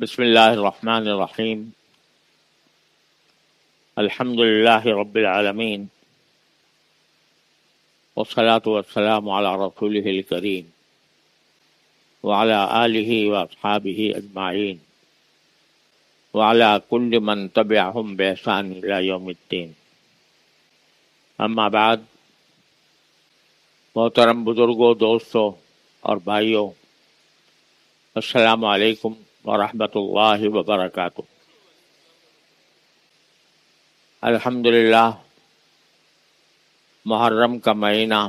بسم اللہ الرحمن الرحیم الحمد للہ رب العالمین والصلاة والسلام علی رسولہ الکریم وعلی آلہ واصحابہ اجمعین وعلی کل من تبعہم بإحسان الی یوم الدین. اما بعد، محترم بزرگوں، دوستوں اور بھائیوں، السلام علیکم ورحمۃ اللہ وبرکاتہ. الحمدللہ محرم کا مہینہ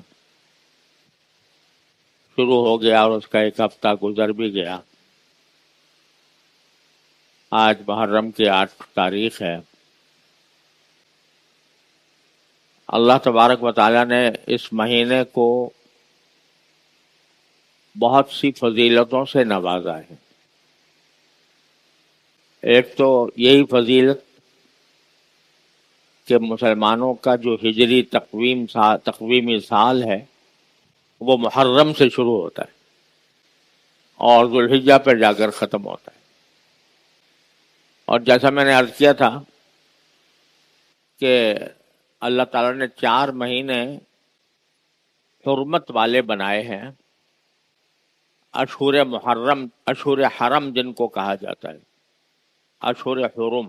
شروع ہو گیا اور اس کا ایک ہفتہ گزر بھی گیا. آج محرم کی 8 تاریخ ہے. اللہ تبارک و تعالیٰ نے اس مہینے کو بہت سی فضیلتوں سے نوازا ہے. ایک تو یہی فضیلت کہ مسلمانوں کا جو ہجری تقویمی سال ہے وہ محرم سے شروع ہوتا ہے اور ذوالحجہ پر جا کر ختم ہوتا ہے. اور جیسا میں نے عرض کیا تھا کہ اللہ تعالیٰ نے 4 مہینے حرمت والے بنائے ہیں. اشہر محرم، اشہر حرم جن کو کہا جاتا ہے، اشہر حرم،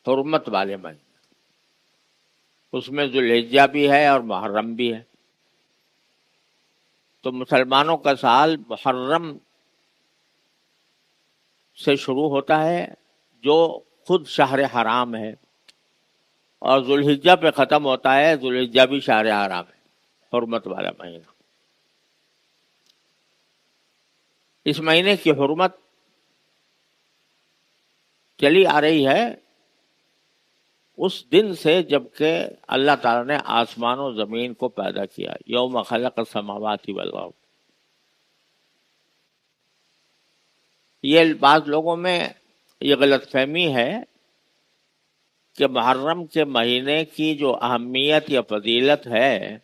حرمت والے مہینے. اس میں ذوالحجہ بھی ہے اور محرم بھی ہے. تو مسلمانوں کا سال محرم سے شروع ہوتا ہے جو خود شہر حرام ہے، اور ذوالحجہ پہ ختم ہوتا ہے. ذوالحجہ بھی شہر حرام ہے، حرمت والا مہینہ. اس مہینے کی حرمت چلی آ رہی ہے اس دن سے جب کہ اللہ تعالیٰ نے آسمان و زمین کو پیدا کیا. یوم خلق السماوات والارض. یہ بعض لوگوں میں یہ غلط فہمی ہے کہ محرم کے مہینے کی جو اہمیت یا فضیلت ہے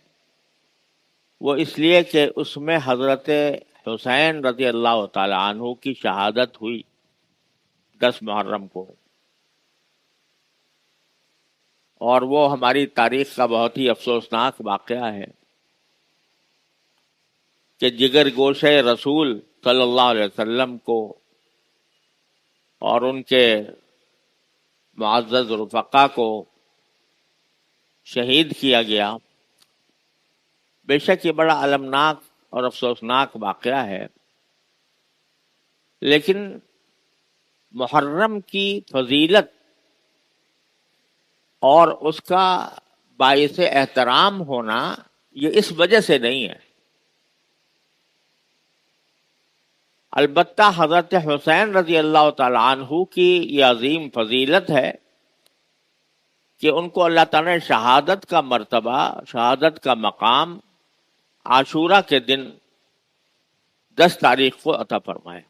وہ اس لیے کہ اس میں حضرت حسین رضی اللہ تعالی عنہ کی شہادت ہوئی 10 محرم کو. اور وہ ہماری تاریخ کا بہت ہی افسوسناک واقعہ ہے کہ جگر گوشے رسول صلی اللہ علیہ وسلم کو اور ان کے معزز رفقا کو شہید کیا گیا. بے شک یہ بڑا المناک اور افسوسناک واقعہ ہے، لیکن محرم کی فضیلت اور اس کا باعث احترام ہونا یہ اس وجہ سے نہیں ہے. البتہ حضرت حسین رضی اللہ تعالی عنہ کی یہ عظیم فضیلت ہے کہ ان کو اللہ تعالی نے شہادت کا مرتبہ، شہادت کا مقام عاشورہ کے دن 10 تاریخ کو عطا فرمائے.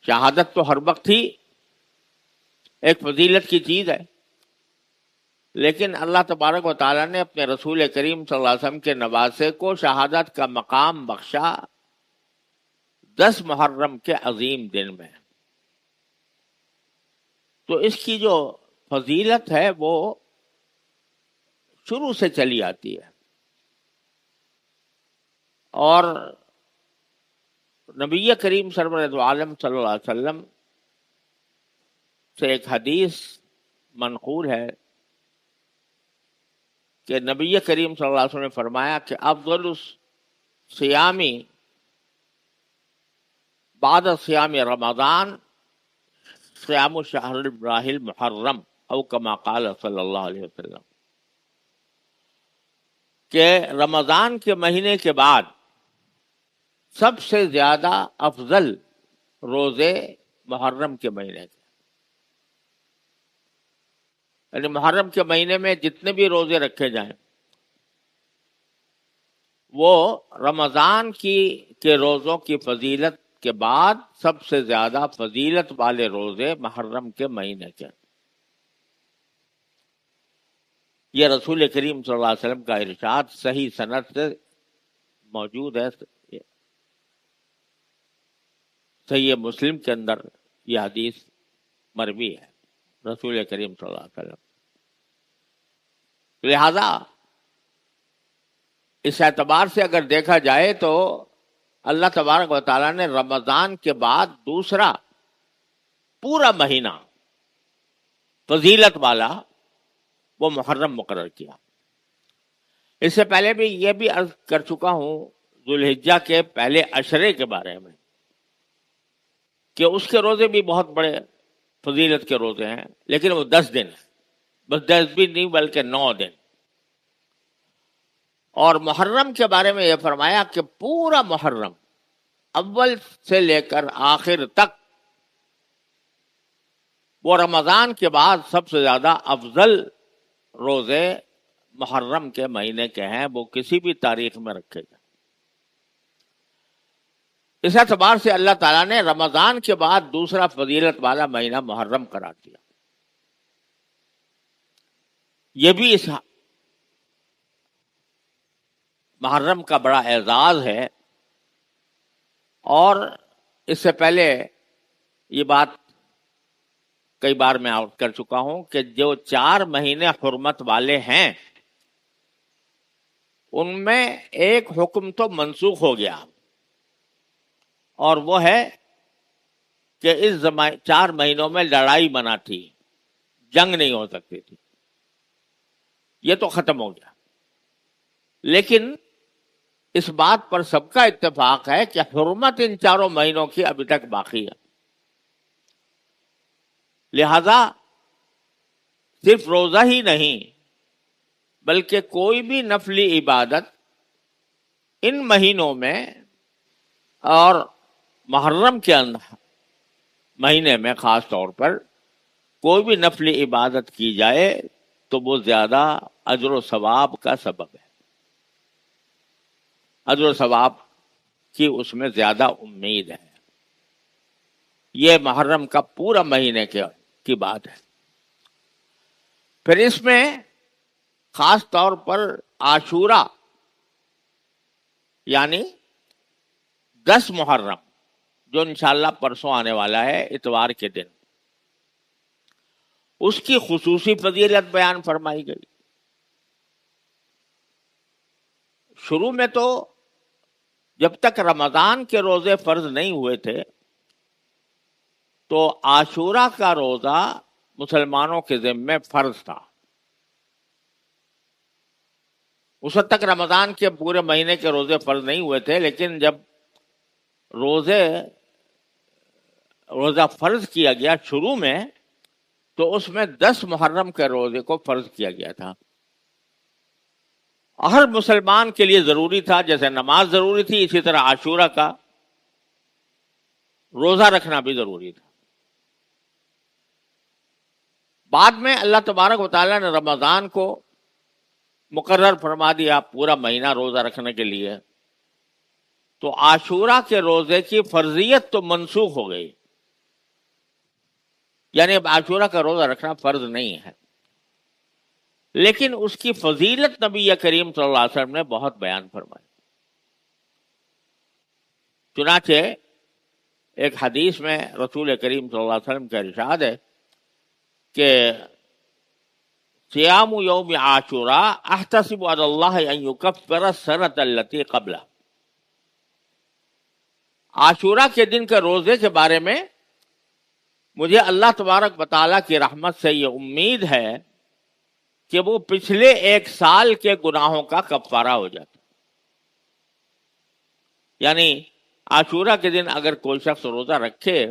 شہادت تو ہر وقت ہی ایک فضیلت کی چیز ہے، لیکن اللہ تبارک و تعالیٰ نے اپنے رسول کریم صلی اللہ علیہ وسلم کے نواسے کو شہادت کا مقام بخشا 10 محرم کے عظیم دن میں. تو اس کی جو فضیلت ہے وہ شروع سے چلی آتی ہے. اور نبی کریم سرور عالم صلی اللہ علیہ وسلم سے ایک حدیث منقول ہے کہ نبی کریم صلی اللہ علیہ وسلم نے فرمایا کہ افضل الصیامی بعد صیام رمضان صیام شہر الراہ المحرم او کما قال صلی اللہ علیہ وسلم، کہ رمضان کے مہینے کے بعد سب سے زیادہ افضل روزے محرم کے مہینے کے، یعنی محرم کے مہینے میں جتنے بھی روزے رکھے جائیں وہ رمضان کے روزوں کی فضیلت کے بعد سب سے زیادہ فضیلت والے روزے محرم کے مہینے کے. یہ رسول کریم صلی اللہ علیہ وسلم کا ارشاد صحیح سند سے موجود ہے. صحیح مسلم کے اندر یہ حدیث مروی ہے رسول کریم صلی اللہ علیہ وسلم. لہذا اس اعتبار سے اگر دیکھا جائے تو اللہ تبارک و تعالیٰ نے رمضان کے بعد دوسرا پورا مہینہ فضیلت والا وہ محرم مقرر کیا. اس سے پہلے بھی یہ بھی عرض کر چکا ہوں ذوالحجہ کے پہلے عشرے کے بارے میں کہ اس کے روزے بھی بہت بڑے فضیلت کے روزے ہیں، لیکن وہ 10 دن ہیں، بس 10 بھی نہیں بلکہ 9 دن. اور محرم کے بارے میں یہ فرمایا کہ پورا محرم اول سے لے کر آخر تک وہ رمضان کے بعد سب سے زیادہ افضل روزے محرم کے مہینے کے ہیں، وہ کسی بھی تاریخ میں رکھے گئے. اس اعتبار سے اللہ تعالیٰ نے رمضان کے بعد دوسرا فضیلت والا مہینہ محرم قرار دیا. یہ بھی اس محرم کا بڑا اعزاز ہے. اور اس سے پہلے یہ بات کئی بار میں عرض کر چکا ہوں کہ جو 4 مہینے حرمت والے ہیں ان میں ایک حکم تو منسوخ ہو گیا، اور وہ ہے کہ اس 4 مہینوں میں لڑائی منع تھی، جنگ نہیں ہو سکتی تھی، یہ تو ختم ہو گیا. لیکن اس بات پر سب کا اتفاق ہے کہ حرمت ان 4 مہینوں کی ابھی تک باقی ہے. لہذا صرف روزہ ہی نہیں بلکہ کوئی بھی نفلی عبادت ان مہینوں میں اور محرم کے مہینے میں خاص طور پر کوئی بھی نفلی عبادت کی جائے تو وہ زیادہ اجر و ثواب کا سبب ہے، اجر و ثواب کی اس میں زیادہ امید ہے. یہ محرم کا پورا مہینے کی بات ہے. پھر اس میں خاص طور پر عاشورہ یعنی 10 محرم جو انشاءاللہ پرسوں آنے والا ہے اتوار کے دن، اس کی خصوصی فضیلت بیان فرمائی گئی. شروع میں تو جب تک رمضان کے روزے فرض نہیں ہوئے تھے تو عاشورہ کا روزہ مسلمانوں کے ذمے فرض تھا. اس وقت تک رمضان کے پورے مہینے کے روزے فرض نہیں ہوئے تھے، لیکن جب روزہ فرض کیا گیا شروع میں تو اس میں 10 محرم کے روزے کو فرض کیا گیا تھا. ہر مسلمان کے لیے ضروری تھا، جیسے نماز ضروری تھی اسی طرح عاشورہ کا روزہ رکھنا بھی ضروری تھا. بعد میں اللہ تبارک و تعالیٰ نے رمضان کو مقرر فرما دیا پورا مہینہ روزہ رکھنے کے لیے، تو عاشورہ کے روزے کی فرضیت تو منسوخ ہو گئی، یعنی اب عاشورہ کا روزہ رکھنا فرض نہیں ہے. لیکن اس کی فضیلت نبی کریم صلی اللہ علیہ وسلم نے بہت بیان فرمائی. چنانچہ ایک حدیث میں رسول کریم صلی اللہ علیہ وسلم کا ارشاد ہے کہ صیام یوم عاشوراء احتسب علی اللہ ان یکفر السنۃ التی قبلہ. عاشورہ کے دن کے روزے کے بارے میں مجھے اللہ تبارک و تعالیٰ کی رحمت سے یہ امید ہے کہ وہ پچھلے 1 سال کے گناہوں کا کفارہ ہو جاتا. یعنی عاشورہ کے دن اگر کوئی شخص روزہ رکھے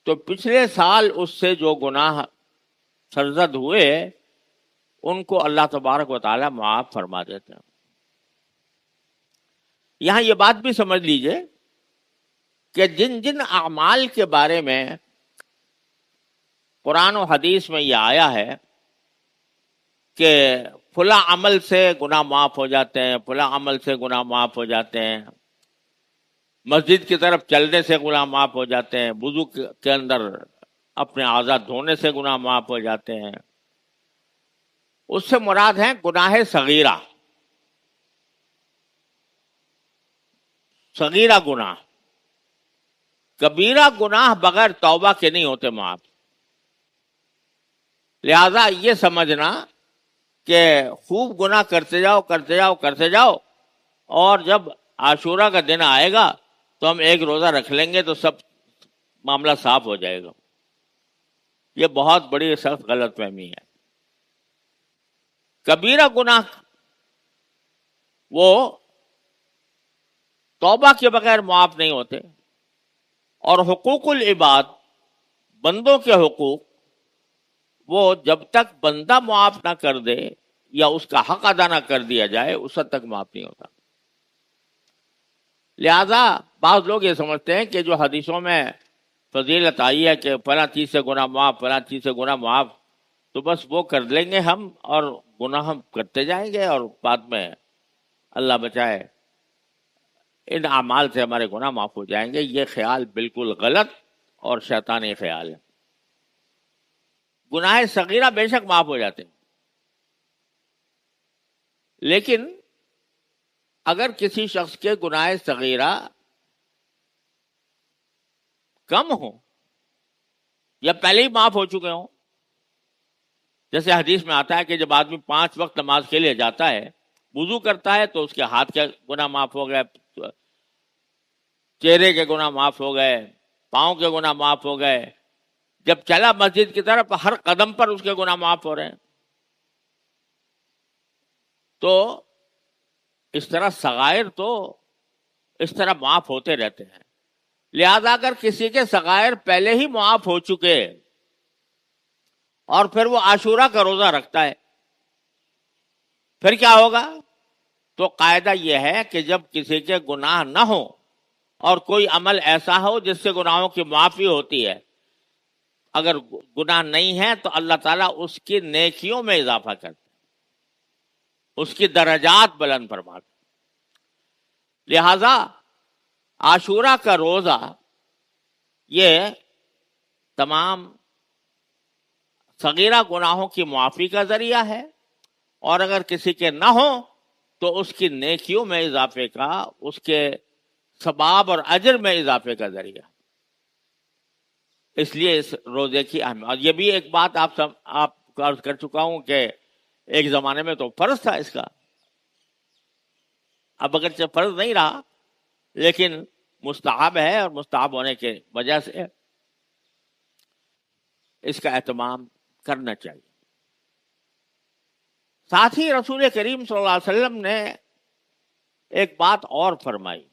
تو پچھلے سال اس سے جو گناہ سرزد ہوئے ان کو اللہ تبارک و تعالیٰ معاف فرما دیتے ہیں. یہاں یہ بات بھی سمجھ لیجئے کہ جن جن اعمال کے بارے میں قرآن و حدیث میں یہ آیا ہے کہ فلاں عمل سے گناہ معاف ہو جاتے ہیں، فلاں عمل سے گناہ معاف ہو جاتے ہیں، مسجد کی طرف چلنے سے گناہ معاف ہو جاتے ہیں، وضو کے اندر اپنے اعضاء دھونے سے گناہ معاف ہو جاتے ہیں، اس سے مراد ہے گناہ صغیرہ، صغیرہ گناہ. کبیرہ گناہ بغیر توبہ کے نہیں ہوتے معاف. لہذا یہ سمجھنا کہ خوب گناہ کرتے جاؤ کرتے جاؤ کرتے جاؤ، اور جب عاشورہ کا دن آئے گا تو ہم ایک روزہ رکھ لیں گے تو سب معاملہ صاف ہو جائے گا، یہ بہت بڑی سخت غلط فہمی ہے. کبیرہ گناہ وہ توبہ کے بغیر معاف نہیں ہوتے، اور حقوق العباد، بندوں کے حقوق، وہ جب تک بندہ معاف نہ کر دے یا اس کا حق ادا نہ کر دیا جائے اس حد تک معاف نہیں ہوتا. لہذا بعض لوگ یہ سمجھتے ہیں کہ جو حدیثوں میں فضیلت آئی ہے کہ فلاں چیز سے گناہ معاف، فلاں چیز سے گناہ معاف، تو بس وہ کر لیں گے ہم اور گناہ ہم کرتے جائیں گے اور بعد میں اللہ بچائے ان اعمال سے ہمارے گناہ معاف ہو جائیں گے. یہ خیال بالکل غلط اور شیطانی خیال ہے. گناہ صغیرہ بے شک معاف ہو جاتے ہیں، لیکن اگر کسی شخص کے گناہ صغیرہ کم ہوں یا پہلے ہی معاف ہو چکے ہوں، جیسے حدیث میں آتا ہے کہ جب آدمی 5 وقت نماز کے لیے جاتا ہے، وضو کرتا ہے تو اس کے ہاتھ کے گناہ معاف ہو گئے، چہرے کے گناہ معاف ہو گئے، پاؤں کے گناہ معاف ہو گئے، جب چلا مسجد کی طرف ہر قدم پر اس کے گناہ معاف ہو رہے ہیں. تو اس طرح صغائر تو اس طرح معاف ہوتے رہتے ہیں. لہذا اگر کسی کے صغائر پہلے ہی معاف ہو چکے اور پھر وہ عاشورہ کا روزہ رکھتا ہے، پھر کیا ہوگا؟ تو قاعدہ یہ ہے کہ جب کسی کے گناہ نہ ہو اور کوئی عمل ایسا ہو جس سے گناہوں کی معافی ہوتی ہے، اگر گناہ نہیں ہے تو اللہ تعالیٰ اس کی نیکیوں میں اضافہ کرتا ہے، اس کی درجات بلند فرماتا ہے. لہذا عاشورہ کا روزہ یہ تمام صغیرہ گناہوں کی معافی کا ذریعہ ہے، اور اگر کسی کے نہ ہو تو اس کی نیکیوں میں اضافے کا، اس کے ثواب اور اجر میں اضافے کا ذریعہ. اس لیے اس روزے کی اہمیت. اور یہ بھی ایک بات آپ کو عرض کر چکا ہوں کہ ایک زمانے میں تو فرض تھا اس کا، اب اگرچہ فرض نہیں رہا لیکن مستحب ہے، اور مستحب ہونے کی وجہ سے اس کا اہتمام کرنا چاہیے. ساتھ ہی رسول کریم صلی اللہ علیہ وسلم نے ایک بات اور فرمائی.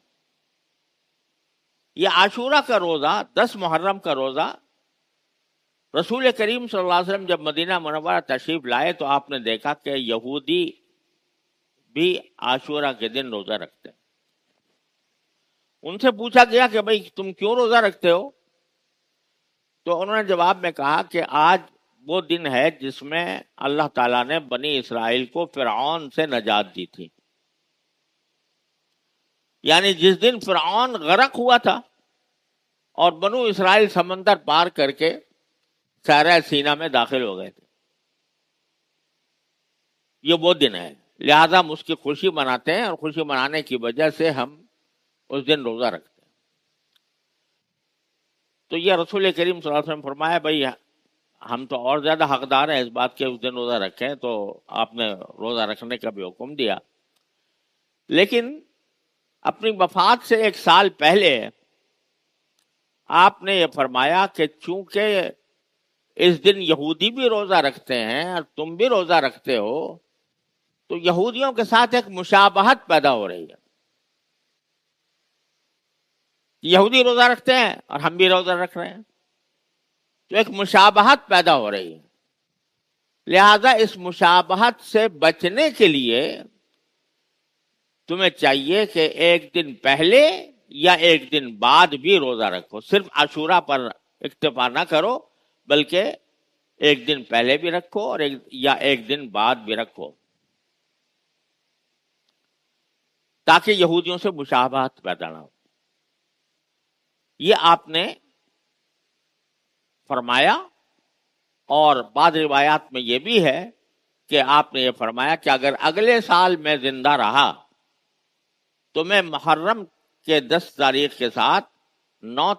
یہ عاشورہ کا روزہ، 10 محرم کا روزہ، رسول کریم صلی اللہ علیہ وسلم جب مدینہ منورہ تشریف لائے تو آپ نے دیکھا کہ یہودی بھی عاشورہ کے دن روزہ رکھتے ہیں. ان سے پوچھا گیا کہ بھئی تم کیوں روزہ رکھتے ہو؟ تو انہوں نے جواب میں کہا کہ آج وہ دن ہے جس میں اللہ تعالیٰ نے بنی اسرائیل کو فرعون سے نجات دی تھی. یعنی جس دن فرعون غرق ہوا تھا اور بنو اسرائیل سمندر پار کر کے صحرا سینا میں داخل ہو گئے تھے، یہ وہ دن ہے. لہذا ہم اس کی خوشی مناتے ہیں، اور خوشی منانے کی وجہ سے ہم اس دن روزہ رکھتے ہیں. تو یہ رسول کریم صلی اللہ علیہ وسلم فرمایا بھائی ہم تو اور زیادہ حقدار ہیں اس بات کے اس دن روزہ رکھیں، تو آپ نے روزہ رکھنے کا بھی حکم دیا. لیکن اپنی وفات سے 1 سال پہلے آپ نے یہ فرمایا کہ چونکہ اس دن یہودی بھی روزہ رکھتے ہیں اور تم بھی روزہ رکھتے ہو، تو یہودیوں کے ساتھ ایک مشابہت پیدا ہو رہی ہے. یہودی روزہ رکھتے ہیں اور ہم بھی روزہ رکھ رہے ہیں، تو ایک مشابہت پیدا ہو رہی ہے. لہذا اس مشابہت سے بچنے کے لیے تمہیں چاہیے کہ 1 دن پہلے یا 1 دن بعد بھی روزہ رکھو. صرف عاشورہ پر اکتفا نہ کرو، بلکہ 1 دن پہلے بھی رکھو اور یا 1 دن بعد بھی رکھو، تاکہ یہودیوں سے مشابہت پیدا نہ ہو. یہ آپ نے فرمایا. اور بعض روایات میں یہ بھی ہے کہ آپ نے یہ فرمایا کہ اگر اگلے سال میں زندہ رہا تو میں محرم کے 10 تاریخ کے ساتھ 9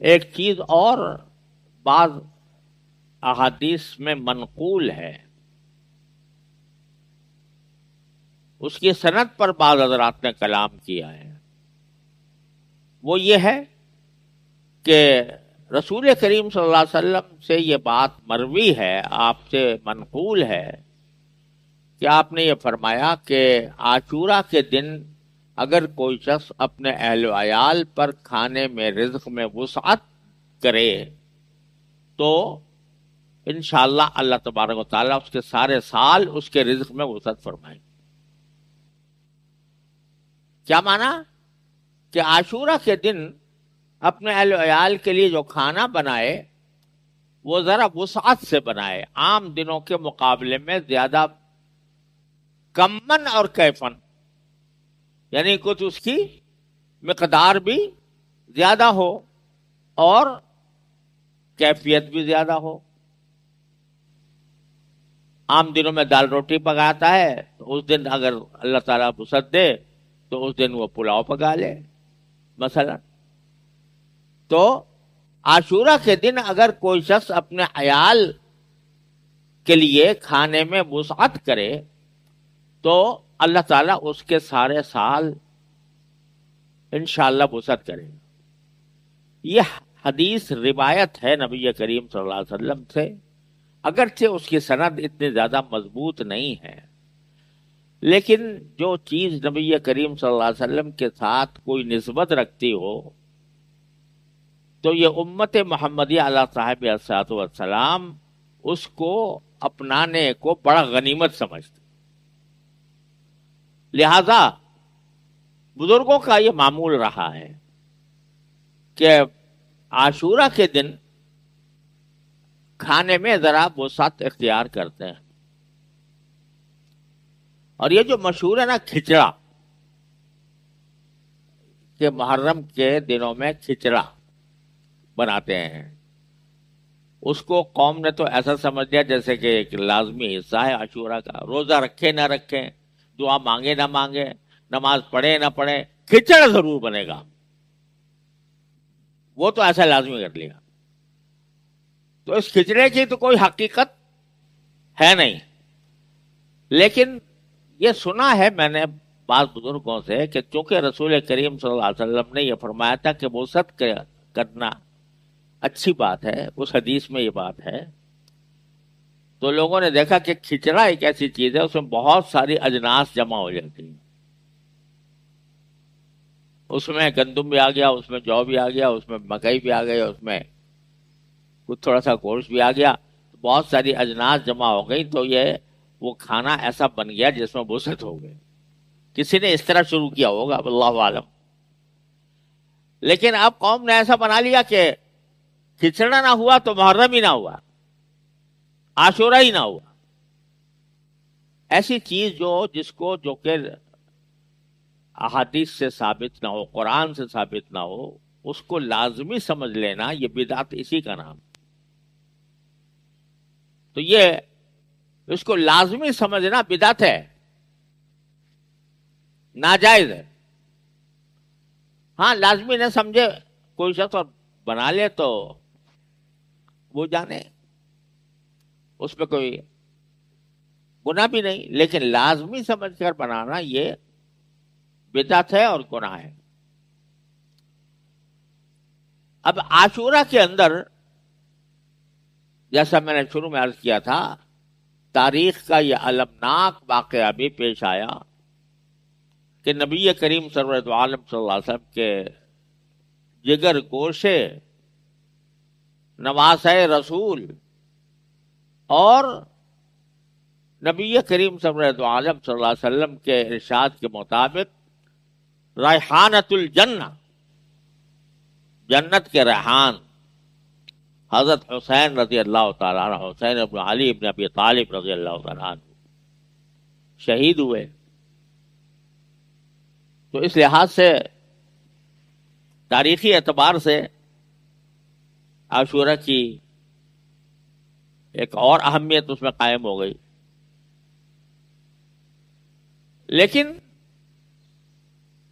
ایک چیز اور بعض احادیث میں منقول ہے، اس کی سند پر بعض حضرات نے کلام کیا ہے، وہ یہ ہے کہ رسول کریم صلی اللہ علیہ وسلم سے یہ بات مروی ہے، آپ سے منقول ہے کہ آپ نے یہ فرمایا کہ عاشورہ کے دن اگر کوئی شخص اپنے اہل و عیال پر کھانے میں رزق میں وسعت کرے تو انشاءاللہ اللہ تبارک و تعالیٰ اس کے سارے سال اس کے رزق میں وسعت فرمائیں۔ کیا مانا؟ کہ عاشورہ کے دن اپنے اہل و عیال کے لیے جو کھانا بنائے وہ ذرا وسعت سے بنائے، عام دنوں کے مقابلے میں زیادہ کمن اور کیفن، یعنی کچھ اس کی مقدار بھی زیادہ ہو اور کیفیت بھی زیادہ ہو۔ عام دنوں میں دال روٹی پکاتا ہے تو اس دن اگر اللہ تعالیٰ وسعت دے تو اس دن وہ پلاؤ پکا لے مثلا۔ تو عاشورہ کے دن اگر کوئی شخص اپنے عیال کے لیے کھانے میں وسعت کرے تو اللہ تعالیٰ اس کے سارے سال انشاءاللہ وسعت کرے۔ یہ حدیث روایت ہے نبی کریم صلی اللہ علیہ وسلم سے، اگرچہ اس کی سند اتنی زیادہ مضبوط نہیں ہے، لیکن جو چیز نبی کریم صلی اللہ علیہ وسلم کے ساتھ کوئی نسبت رکھتی ہو تو یہ امت محمدیہ علیہ صاحب الصلوۃ والسلام اس کو اپنانے کو بڑا غنیمت سمجھتے۔ لہذا بزرگوں کا یہ معمول رہا ہے کہ عاشورہ کے دن کھانے میں ذرا وسعت اختیار کرتے ہیں۔ اور یہ جو مشہور ہے نا کھچڑا، کہ محرم کے دنوں میں کھچڑا بناتے ہیں، اس کو قوم نے تو ایسا سمجھ لیا جیسے کہ ایک لازمی حصہ ہے عاشورہ کا، روزہ رکھے نہ رکھے، دعا مانگے نہ مانگے، نماز پڑھے نہ پڑھے، کھچڑا ضرور بنے گا، وہ تو ایسا لازمی کر لیا۔ تو اس کھچڑے کی تو کوئی حقیقت ہے نہیں، لیکن یہ سنا ہے میں نے بعض بزرگوں سے کہ چونکہ رسول کریم صلی اللہ علیہ وسلم نے یہ فرمایا تھا کہ وسعت کرنا اچھی بات ہے، اس حدیث میں یہ بات ہے، تو لوگوں نے دیکھا کہ کھچڑا ایک ایسی چیز ہے اس میں بہت ساری اجناس جمع ہو جاتی ہیں، اس میں گندم بھی آ گیا، اس میں جو بھی آ گیا، اس میں مکئی بھی آ گئی، اس میں کچھ تھوڑا سا گوشت بھی آ گیا، بہت ساری اجناس جمع ہو گئی، تو یہ وہ کھانا ایسا بن گیا جس میں وسعت ہو گئی۔ کسی نے اس طرح شروع کیا ہوگا، اللہ عالم، لیکن اب قوم نے ایسا بنا لیا کہ کھچڑا نہ ہوا تو محرم ہی نہ ہوا، عاشورہ ہی نہ ہوا۔ ایسی چیز جس کو جو کہ احادیث سے ثابت نہ ہو، قرآن سے ثابت نہ ہو، اس کو لازمی سمجھ لینا، یہ بدعت اسی کا نام۔ تو یہ اس کو لازمی سمجھنا بدعت ہے، ناجائز ہے۔ ہاں لازمی نہ سمجھے کوئی شخص اور بنا لے تو وہ جانے، اس میں کوئی گناہ بھی نہیں، لیکن لازمی سمجھ کر بنانا یہ بدعت ہے اور گناہ ہے۔ اب عاشورہ کے اندر جیسا میں نے شروع میں عرض کیا تھا، تاریخ کا یہ المناک واقعہ بھی پیش آیا کہ نبی کریم سرورت عالم صلی اللہ علیہ وسلم کے جگر گوشے، نواسۂ رسول اور نبی کریم سرورت عالم صلی اللہ علیہ وسلم کے ارشاد کے مطابق ریحانۃ الجنہ، جنت کے ریحان حضرت حسین رضی اللہ تعالیٰ عنہ، حسین ابن علی ابن ابی طالب رضی اللہ تعالیٰ عنہ شہید ہوئے۔ تو اس لحاظ سے تاریخی اعتبار سے عاشورہ کی ایک اور اہمیت اس میں قائم ہو گئی۔ لیکن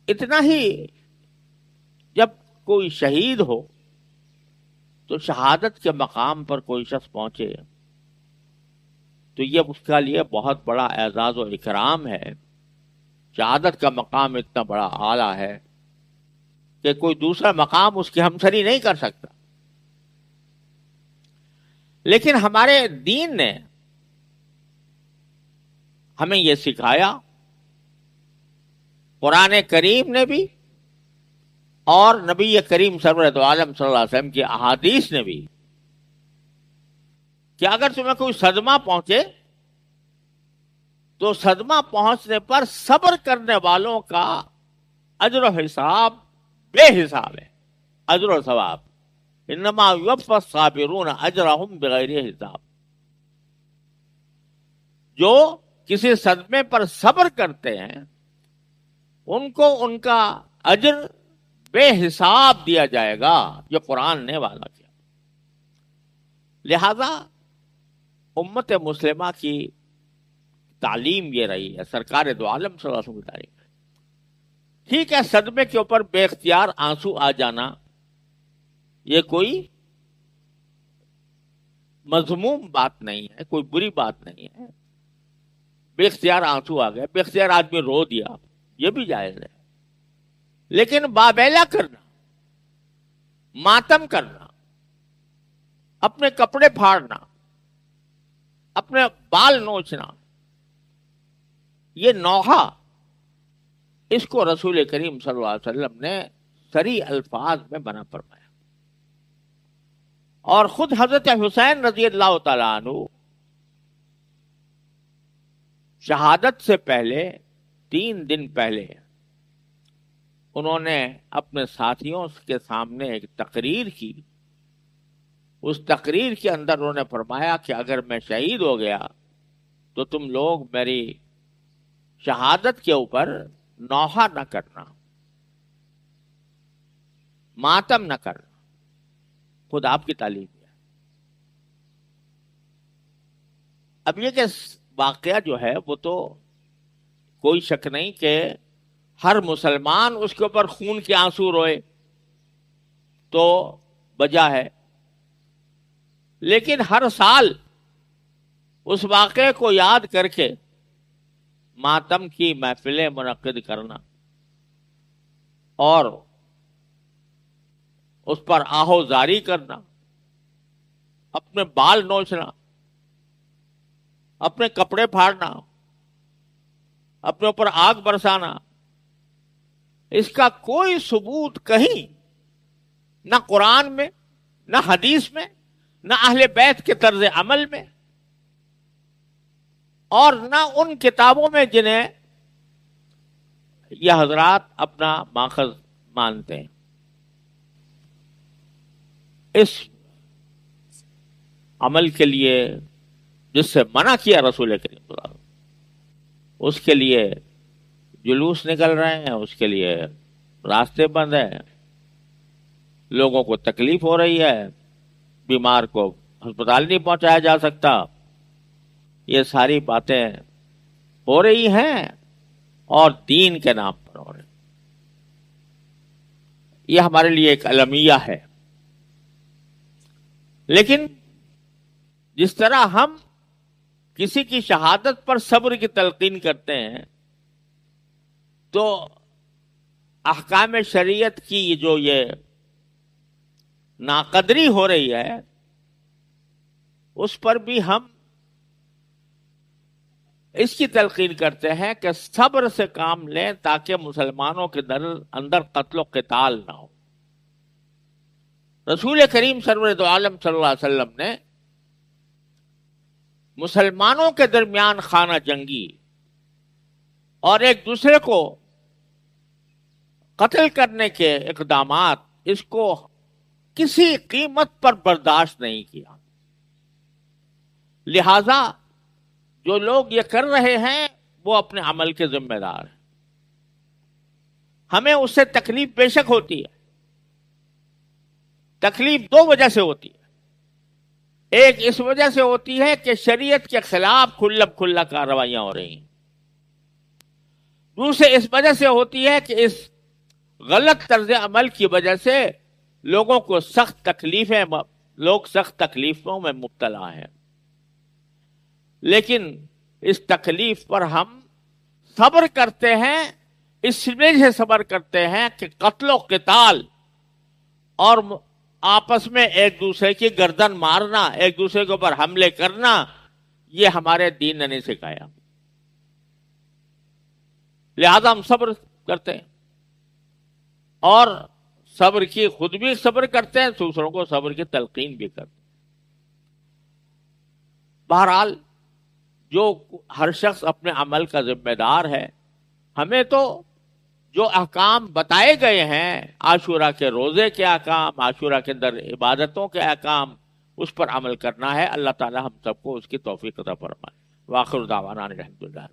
اتنا ہی، جب کوئی شہید ہو تو شہادت کے مقام پر کوئی شخص پہنچے تو یہ اس کا لیے بہت بڑا اعزاز و اکرام ہے. شہادت کا مقام اتنا بڑا اعلیٰ ہے کہ کوئی دوسرا مقام اس کی ہمسری نہیں کر سکتا. لیکن ہمارے دین نے ہمیں یہ سکھایا، قرآن کریم نے بھی اور نبی کریم سرورت عالم صلی اللہ علیہ وسلم کی احادیث نے بھی، کہ اگر تمہیں کوئی صدمہ پہنچے تو صدمہ پہنچنے پر صبر کرنے والوں کا اجر و حساب بے حساب ہے. اجر و ثواب انما یوفی الصابرون اجرهم بغیر حساب. جو کسی صدمے پر صبر کرتے ہیں ان کو ان کا اجر بے حساب دیا جائے گا. یہ قرآن نے وعدہ کیا. لہذا امت مسلمہ کی تعلیم یہ رہی ہے، سرکار دو عالم صلی اللہ علیہ وسلم کی تعلیم ہے. ٹھیک ہے، صدمے کے اوپر بے اختیار آنسو آ جانا یہ کوئی مذموم بات نہیں ہے، کوئی بری بات نہیں ہے. بے اختیار آنسو آ گئے، بے اختیار آدمی رو دیا، یہ بھی جائز ہے. لیکن بابیلا کرنا، ماتم کرنا، اپنے کپڑے پھاڑنا، اپنے بال نوچنا، یہ نوحہ، اس کو رسول کریم صلی اللہ علیہ وسلم نے صریح الفاظ میں منع فرمایا. اور خود حضرت حسین رضی اللہ تعالیٰ عنہ شہادت سے پہلے 3 دن پہلے انہوں نے اپنے ساتھیوں کے سامنے ایک تقریر کی. اس تقریر کے اندر انہوں نے فرمایا کہ اگر میں شہید ہو گیا تو تم لوگ میری شہادت کے اوپر نوحہ نہ کرنا، ماتم نہ کرنا. خود آپ کی تعلیم ہے. اب یہ کہ واقعہ جو ہے وہ تو کوئی شک نہیں کہ ہر مسلمان اس کے اوپر خون کے آنسو روئے تو بجا ہے، لیکن ہر سال اس واقعے کو یاد کر کے ماتم کی محفلیں منعقد کرنا اور اس پر آہو زاری کرنا، اپنے بال نوچنا، اپنے کپڑے پھاڑنا، اپنے اوپر آگ برسانا، اس کا کوئی ثبوت کہیں نہ قرآن میں، نہ حدیث میں، نہ اہل بیت کے طرز عمل میں، اور نہ ان کتابوں میں جنہیں یہ حضرات اپنا ماخذ مانتے ہیں. اس عمل کے لیے جس سے منع کیا رسول کریم صلی اللہ علیہ وسلم، اس کے لیے جلوس نکل رہے ہیں، اس کے لیے راستے بند ہیں، لوگوں کو تکلیف ہو رہی ہے، بیمار کو ہسپتال نہیں پہنچایا جا سکتا. یہ ساری باتیں ہو رہی ہیں اور دین کے نام پر ہو رہی. یہ ہمارے لیے ایک المیہ ہے. لیکن جس طرح ہم کسی کی شہادت پر صبر کی تلقین کرتے ہیں تو احکام شریعت کی جو یہ ناقدری ہو رہی ہے اس پر بھی ہم اس کی تلقین کرتے ہیں کہ صبر سے کام لیں تاکہ مسلمانوں کے اندر قتل و قتال نہ ہو. رسول کریم سرورت عالم صلی اللہ علیہ وسلم نے مسلمانوں کے درمیان خانہ جنگی اور ایک دوسرے کو قتل کرنے کے اقدامات، اس کو کسی قیمت پر برداشت نہیں کیا. لہذا جو لوگ یہ کر رہے ہیں وہ اپنے عمل کے ذمہ دار ہیں. ہمیں اس سے تکلیف بے شک ہوتی ہے. تکلیف 2 وجہ سے ہوتی ہے. ایک اس وجہ سے ہوتی ہے کہ شریعت کے خلاف کھلا کارروائیاں ہو رہی ہیں. دوسرے اس وجہ سے ہوتی ہے کہ اس غلط طرز عمل کی وجہ سے لوگوں کو سخت تکلیفیں لوگ سخت تکلیفوں میں مبتلا ہیں، لیکن اس تکلیف پر ہم صبر کرتے ہیں، اس لیے سے صبر کرتے ہیں کہ قتل و قتال اور آپس میں ایک دوسرے کی گردن مارنا، ایک دوسرے کے اوپر حملے کرنا، یہ ہمارے دین نے نہیں سکھایا، لہذا ہم صبر کرتے ہیں، اور صبر کی خود بھی صبر کرتے ہیں، دوسروں کو صبر کی تلقین بھی کرتے ہیں۔ بہرحال جو ہر شخص اپنے عمل کا ذمہ دار ہے، ہمیں تو جو احکام بتائے گئے ہیں، عاشورہ کے روزے کے احکام، عاشورہ کے اندر عبادتوں کے احکام، اس پر عمل کرنا ہے۔ اللہ تعالی ہم سب کو اس کی توفیق عطا فرمائے۔ وآخر دعوانا الحمدللہ۔